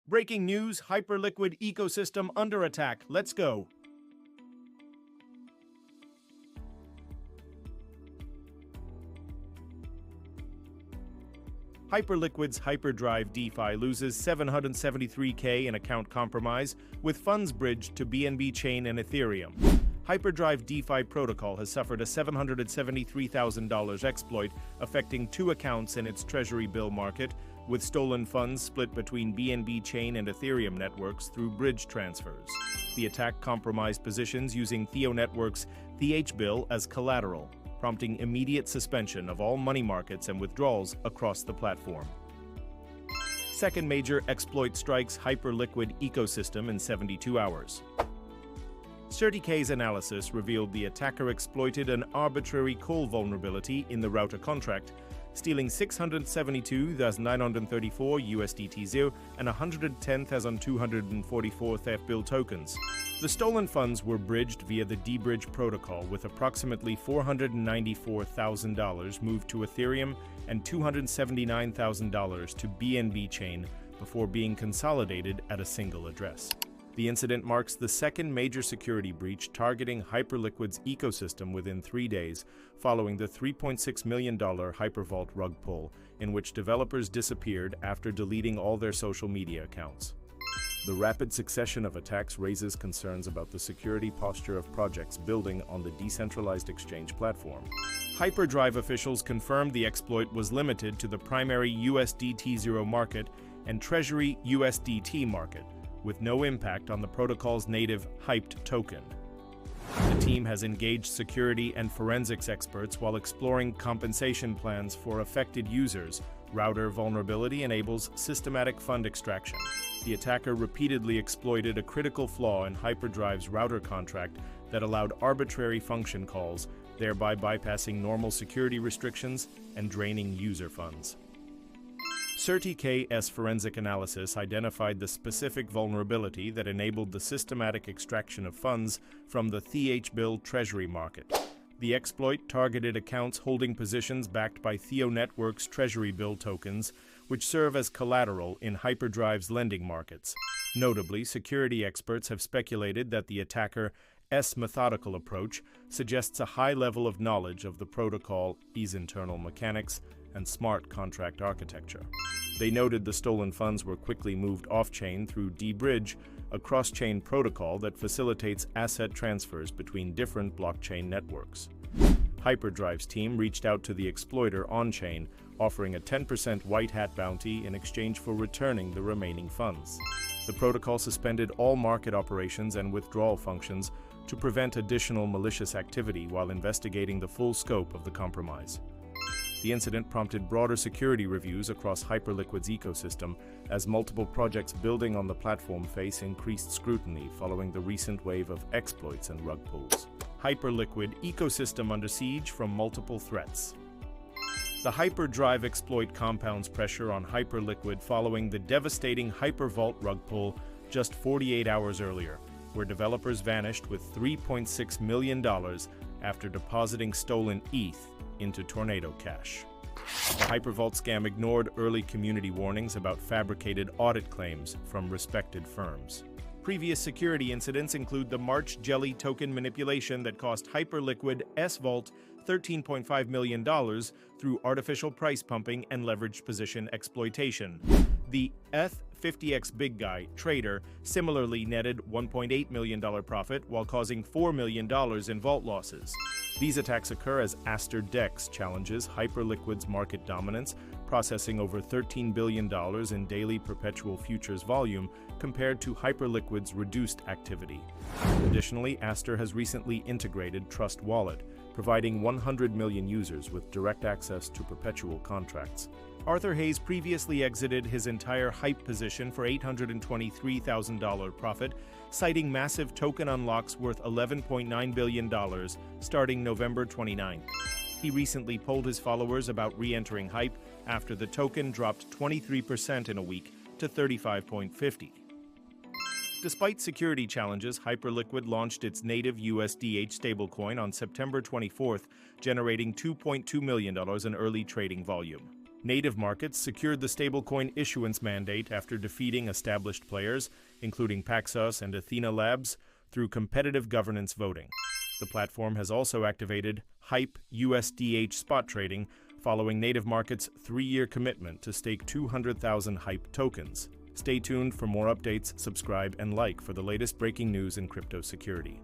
Breaking news, Hyperliquid ecosystem under attack. Let's go. Hyperliquid's Hyperdrive DeFi loses $773K in account compromise, with funds bridged to BNB Chain and Ethereum. Hyperdrive DeFi protocol has suffered a $773,000 exploit, affecting two accounts in its Treasury Bill market, with stolen funds split between BNB Chain and Ethereum networks through bridge transfers. The attack compromised positions using Theo Network's Bill as collateral, prompting immediate suspension of all money markets and withdrawals across the platform. Second major exploit strikes Hyperliquid ecosystem in 72 hours. CertiK's analysis revealed the attacker exploited an arbitrary call vulnerability in the router contract, stealing 672,934 USDT0 and 110,244 Bill tokens. The stolen funds were bridged via the D-Bridge protocol, with approximately $494,000 moved to Ethereum and $279,000 to BNB Chain before being consolidated at a single address. The incident marks the second major security breach targeting Hyperliquid's ecosystem within 3 days, following the $3.6 million Hypervault rug pull, in which developers disappeared after deleting all their social media accounts. The rapid succession of attacks raises concerns about the security posture of projects building on the decentralized exchange platform. Hyperdrive officials confirmed the exploit was limited to the primary USDT0 market and Treasury USDT market, with no impact on the protocol's native Hyped token. The team has engaged security and forensics experts while exploring compensation plans for affected users. Router vulnerability enables systematic fund extraction. The attacker repeatedly exploited a critical flaw in Hyperdrive's router contract that allowed arbitrary function calls, thereby bypassing normal security restrictions and draining user funds. CertiK's forensic analysis identified the specific vulnerability that enabled the systematic extraction of funds from the Bill Treasury market. The exploit targeted accounts holding positions backed by Theo Network's Treasury Bill tokens, which serve as collateral in Hyperdrive's lending markets. Notably, security experts have speculated that the attacker's methodical approach suggests a high level of knowledge of the protocol's internal mechanics and smart contract architecture. They noted the stolen funds were quickly moved off-chain through D-Bridge, a cross-chain protocol that facilitates asset transfers between different blockchain networks. Hyperdrive's team reached out to the exploiter on-chain, offering a 10% white hat bounty in exchange for returning the remaining funds. The protocol suspended all market operations and withdrawal functions to prevent additional malicious activity while investigating the full scope of the compromise. The incident prompted broader security reviews across Hyperliquid's ecosystem, as multiple projects building on the platform face increased scrutiny following the recent wave of exploits and rug pulls. Hyperliquid ecosystem under siege from multiple threats. The Hyperdrive exploit compounds pressure on Hyperliquid following the devastating Hypervault rug pull just 48 hours earlier, where developers vanished with $3.6 million after depositing stolen ETH into Tornado Cash. The Hypervault scam ignored early community warnings about fabricated audit claims from respected firms. Previous security incidents include the March Jelly token manipulation that cost Hyperliquid Vault $13.5 million through artificial price pumping and leveraged position exploitation. The ETH50X Big Guy trader similarly netted $1.8 million profit while causing $4 million in vault losses. These attacks occur as Aster DEX challenges Hyperliquid's market dominance, processing over $13 billion in daily perpetual futures volume compared to Hyperliquid's reduced activity. Additionally, Aster has recently integrated Trust Wallet, providing 100 million users with direct access to perpetual contracts. Arthur Hayes previously exited his entire Hype position for $823,000 profit, citing massive token unlocks worth $11.9 billion starting November 29. He recently polled his followers about re-entering Hype after the token dropped 23% in a week to 35.50. Despite security challenges, Hyperliquid launched its native USDH stablecoin on September 24th, generating $2.2 million in early trading volume. Native Markets secured the stablecoin issuance mandate after defeating established players, including Paxos and Athena Labs, through competitive governance voting. The platform has also activated Hype USDH spot trading following Native Markets' 3-year commitment to stake 200,000 Hype tokens. Stay tuned for more updates, subscribe, and like for the latest breaking news in crypto security.